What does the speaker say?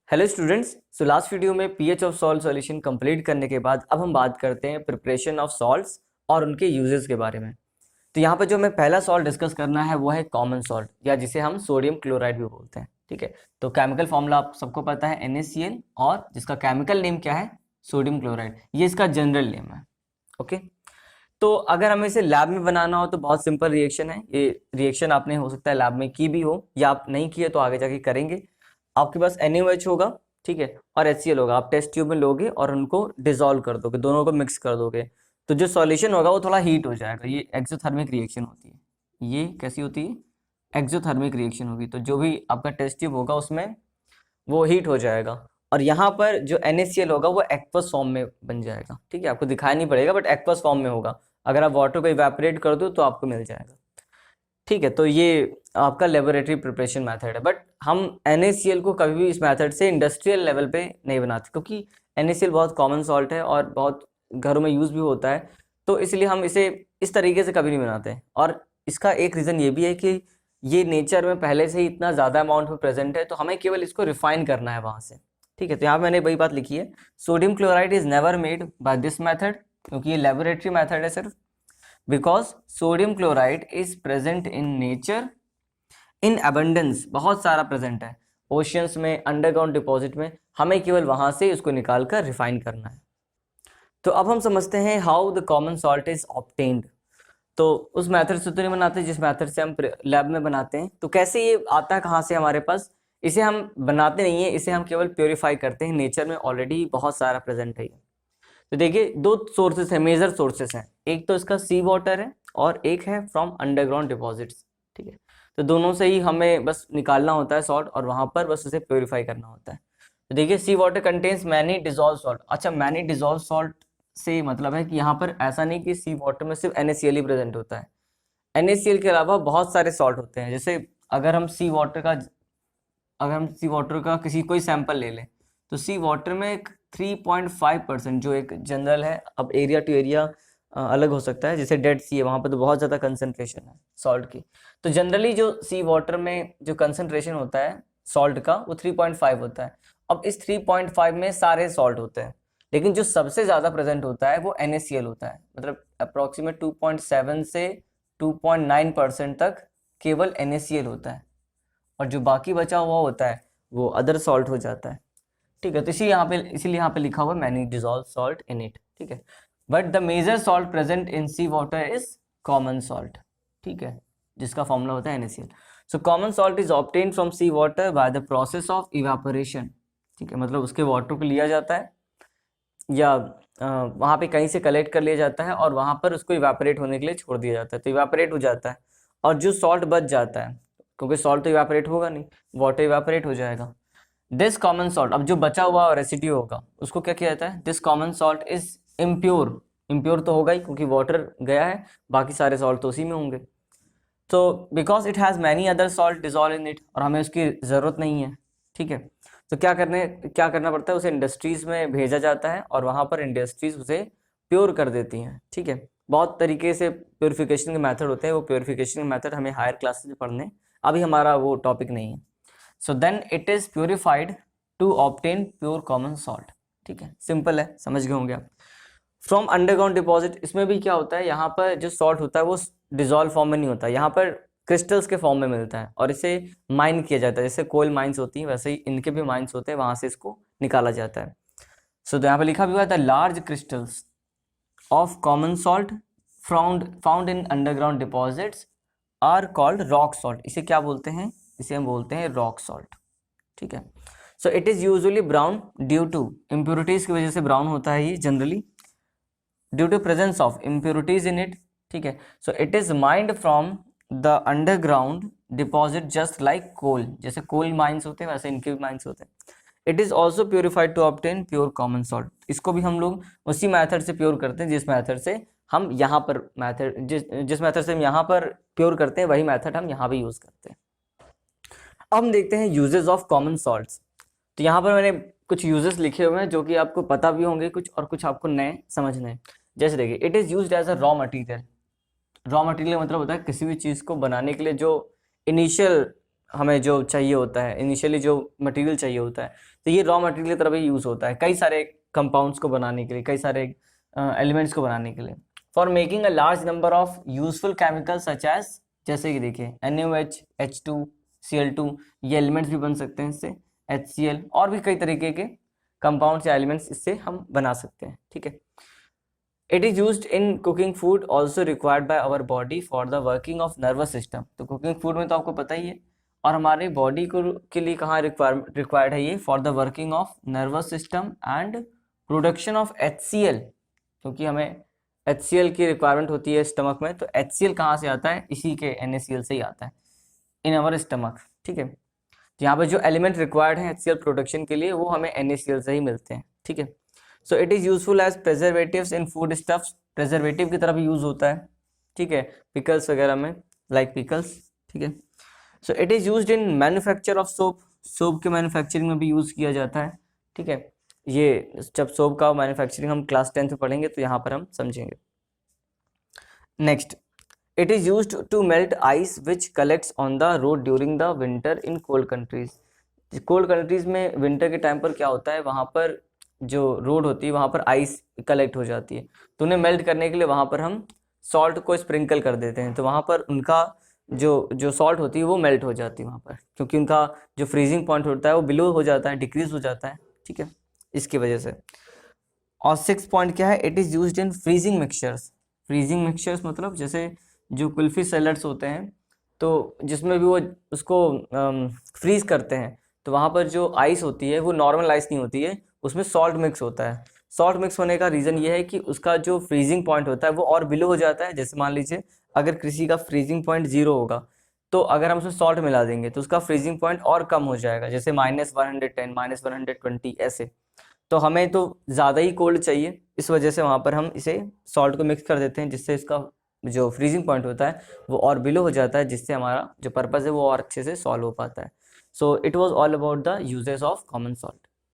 Hello students. So last video में pH of salt solution complete करने के बाद अब हम बात करते हैं प्रिपरेशन ऑफ सॉल्ट्स और उनके यूजेस के बारे में। तो यहाँ पर जो हमें पहला सॉल्ट डिस्कस करना है वो है कॉमन सॉल्ट, या जिसे हम सोडियम क्लोराइड भी बोलते हैं। ठीक है, तो केमिकल फॉर्मूला आप सबको पता है NaCl, और जिसका केमिकल नेम क्या है, सोडियम क्लोराइड। ये इसका जनरल नेम है। ओके, तो अगर हमें इसे लैब में बनाना हो तो बहुत सिंपल रिएक्शन है। ये रिएक्शन आपने हो सकता है लैब में की भी हो, या आप नहीं किए तो आगे जाके करेंगे। आपके पास NaOH होगा, ठीक है, और HCl होगा। आप टेस्ट ट्यूब में लोगे और उनको डिसॉल्व कर दोगे, दोनों को मिक्स कर दोगे, तो जो सॉल्यूशन होगा वो थोड़ा हीट हो जाएगा। ये एक्सोथर्मिक रिएक्शन होती है। ये कैसी होती है? एक्सोथर्मिक रिएक्शन होगी। तो जो भी आपका टेस्ट ट्यूब होगा उसमें वो हीट हो जाएगा, और यहाँ पर जो NaCl होगा वो एक्वस फॉर्म में बन जाएगा। ठीक है, आपको दिखाई नहीं पड़ेगा बट एक्वस फॉर्म में होगा। अगर आप वाटर को इवेपोरेट कर दो तो आपको मिल जाएगा। ठीक है, तो ये आपका लेबोरेटरी प्रिपरेशन मेथड है। बट हम NaCl को कभी भी इस मेथड से इंडस्ट्रियल लेवल पे नहीं बनाते, क्योंकि NaCl बहुत कॉमन सॉल्ट है और बहुत घरों में यूज़ भी होता है, तो इसलिए हम इसे इस तरीके से कभी नहीं बनाते। और इसका एक रीज़न ये भी है कि ये नेचर में पहले से ही इतना ज़्यादा अमाउंट में प्रेजेंट है, तो हमें केवल इसको रिफाइन करना है वहाँ से। ठीक है, तो यहाँ मैंने वही बात लिखी है, sodium chloride is never made by this method, क्योंकि ये लेबोरेटरी मैथड है सिर्फ। Because sodium chloride is present in nature in abundance, बहुत सारा प्रेजेंट है ओशियंस में, अंडरग्राउंड डिपॉजिट में। हमें केवल वहां से उसको निकाल कर रिफाइन करना है। तो अब हम समझते हैं how the common salt is obtained. तो उस मेथड से तो नहीं बनाते जिस मेथड से हम लैब में बनाते हैं। तो कैसे ये आता है, कहाँ से हमारे पास? इसे हम बनाते नहीं है, इसे हम केवल प्योरीफाई करते हैं। नेचर में ऑलरेडी बहुत सारा प्रेजेंट है। तो देखिए, दो सोर्सेस है, मेजर सोर्सेस हैं। एक तो इसका सी वाटर है और एक है फ्रॉम अंडरग्राउंड डिपॉजिट्स। ठीक है, तो दोनों से ही हमें बस निकालना होता है सॉल्ट, और वहां पर बस उसे प्योरीफाई करना होता है। तो देखिए, sea water contains many dissolve salt. अच्छा, मैनी डिजॉल्व सॉल्ट से मतलब है कि यहाँ पर ऐसा नहीं कि सी वाटर में सिर्फ NaCl ही प्रेजेंट होता है। NaCl के अलावा बहुत सारे सॉल्ट होते हैं। जैसे अगर हम सी वाटर का किसी कोई सैंपल ले लें, तो सी वाटर में 3.5% जो एक जनरल है, अब एरिया टू एरिया अलग हो सकता है। जैसे डेड सी है, वहाँ पर तो बहुत ज़्यादा कंसनट्रेशन है सॉल्ट की। तो जनरली जो सी वाटर में जो कंसनट्रेशन होता है सॉल्ट का वो 3.5 होता है। अब इस 3.5 में सारे सॉल्ट होते हैं, लेकिन जो सबसे ज़्यादा प्रेजेंट होता है वो NaCl होता है। मतलब अप्रॉक्सीमेट 2.7 से 2.9% तक केवल NaCl होता है, और जो बाकी बचा हुआ होता है वो अदर सॉल्ट हो जाता है। ठीक है, तो इसीलिए यहाँ पे लिखा हुआ है many dissolve salt in it. ठीक है, but the major salt present in sea water is common salt. ठीक है, जिसका फॉर्मूला होता है NaCl। So common salt is obtain from sea water by the process of evaporation. ठीक है, मतलब उसके वाटर को लिया जाता है, या वहाँ पे कहीं से कलेक्ट कर लिया जाता है, और वहाँ पर उसको इवेपोरेट होने के लिए छोड़ दिया जाता है। तो इवेपोरेट हो जाता है, और जो सॉल्ट बच जाता है, क्योंकि सॉल्ट तो इवेपोरेट होगा नहीं, वाटर इवेपोरेट हो जाएगा। दिस कॉमन सॉल्ट, अब जो बचा हुआ रेसिड्यू होगा उसको क्या किया जाता है? This common salt is impure. Impure तो होगा ही, क्योंकि वाटर गया है, बाकी सारे सॉल्ट तो उसी में होंगे। तो because it has many other salt dissolve in it, और हमें उसकी ज़रूरत नहीं है। ठीक है, तो क्या करना पड़ता है? उसे इंडस्ट्रीज़ में भेजा जाता है, और वहाँ पर इंडस्ट्रीज़ उसे प्योर कर देती हैं। ठीक है, बहुत तरीके से प्योरिफिकेशन के मेथड होते हैं। वो प्योरिफिकेशन के मेथड हमें हायर क्लासेस में पढ़ने, अभी हमारा वो टॉपिक नहीं है। So then it is purified to obtain pure common salt. ठीक है, सिंपल है, समझ गए होंगे आप। फ्रॉम अंडरग्राउंड डिपॉजिट, इसमें भी क्या होता है, यहाँ पर जो सॉल्ट होता है वो डिजॉल्व फॉर्म में नहीं होता, यहाँ पर क्रिस्टल्स के फॉर्म में मिलता है, और इसे माइन किया जाता है। जैसे कोल माइंस होती हैं, वैसे ही इनके भी माइंस होते हैं, वहां से इसको निकाला जाता है। सो यहाँ पर लिखा भी हुआ है the large crystals of common salt found in underground deposits are called rock salt. इसे क्या बोलते हैं? इसे हम बोलते हैं रॉक सॉल्ट। ठीक है, so it is usually brown due to impurities की वजह से ब्राउन होता है ये generally, due to presence of impurities in it. ठीक है, so it is mined from the underground deposit just like coal. जैसे कोल माइंस होते हैं वैसे इनके भी माइंस होते हैं। It is also purified to obtain pure common salt. इसको भी हम लोग उसी मैथड से प्योर करते हैं जिस मैथड से हम यहाँ पर जिस मैथड से हम यहाँ पर प्योर करते हैं, वही मैथड हम यहाँ भी यूज करते हैं। अब हम देखते हैं यूजेस ऑफ कॉमन सॉल्ट्स। तो यहाँ पर मैंने कुछ यूजेस लिखे हुए हैं जो कि आपको पता भी होंगे कुछ, और कुछ आपको नए समझने हैं। जैसे देखिए, it is used as a raw material. Raw material मतलब होता है किसी भी चीज़ को बनाने के लिए जो इनिशियल हमें जो चाहिए होता है, इनिशियली जो मटेरियल चाहिए होता है, तो ये रॉ मटेरियल की तरह भी यूज़ होता है कई सारे कंपाउंड्स को बनाने के लिए, कई सारे एलिमेंट्स को बनाने के लिए। For making a large number of useful chemicals such as, जैसे कि देखिए NaOH, H2, Cl2, ये एलिमेंट्स भी बन सकते हैं इससे, HCl, और भी कई तरीके के कंपाउंड्स या एलिमेंट्स इससे हम बना सकते हैं, ठीक है। It is used in cooking food also required by our body for the working of nervous system. तो कुकिंग फूड में तो आपको पता ही है, और हमारी बॉडी को के लिए कहाँ रिक्वायर्ड है ये, for the working of nervous system and production of HCl, क्योंकि हमें HCl की रिक्वायरमेंट होती है स्टमक में। तो HCl कहाँ से आता है, इसी के NaCl से ही आता है इन आवर स्टमक, ठीक है। तो यहाँ पे जो एलिमेंट रिक्वायर्ड है HCl प्रोडक्शन के लिए वो हमें NaCl से ही मिलते हैं, ठीक है। So it is useful as preservatives in food stuffs, preservative की तरह भी यूज़ होता है, ठीक है, पिकल्स वगैरह में, लाइक पिकल्स, ठीक है। So it is used in manufacture of soap, soap के मैन्युफैक्चरिंग में भी यूज़ किया जाता है, ठीक है। ये जब सोप का मैन्युफैक्चरिंग हम क्लास 10th में पढ़ेंगे तो यहाँ पर हम समझेंगे। Next, it is used to melt ice which collects on the road during the winter in cold countries. Cold countries में विंटर के टाइम पर क्या होता है, वहाँ पर जो रोड होती है वहाँ पर आइस कलेक्ट हो जाती है, तो उन्हें मेल्ट करने के लिए वहाँ पर हम सॉल्ट को स्प्रिंकल कर देते हैं, तो वहाँ पर उनका जो सॉल्ट होती है वो मेल्ट हो जाती है वहाँ पर, क्योंकि उनका जो फ्रीजिंग पॉइंट होता है वो बिलो हो जाता है, डिक्रीज हो जाता है, ठीक है, इसकी वजह से। और 6 पॉइंट क्या है, it is used in freezing mixtures. Freezing mixtures मतलब जैसे जो कुल्फी सैलड्स होते हैं, तो जिसमें भी वो उसको फ्रीज करते हैं, तो वहाँ पर जो आइस होती है वो नॉर्मल आइस नहीं होती है, उसमें सॉल्ट मिक्स होता है। सॉल्ट मिक्स होने का रीज़न ये है कि उसका जो फ्रीजिंग पॉइंट होता है वो और बिलो हो जाता है। जैसे मान लीजिए अगर किसी का फ्रीजिंग पॉइंट 0 होगा, तो अगर हम उसमें सॉल्ट मिला देंगे तो उसका फ्रीजिंग पॉइंट और कम हो जाएगा, जैसे -110, -120 ऐसे। तो हमें तो ज़्यादा ही कोल्ड चाहिए, इस वजह से वहाँ पर हम इसे सॉल्ट को मिक्स कर देते हैं, जिससे इसका जो फ्रीजिंग पॉइंट होता है वो और बिलो हो जाता है, जिससे हमारा जो पर्पज़ है वो और अच्छे से सॉल्व हो पाता है। So it was all about the uses of common salt.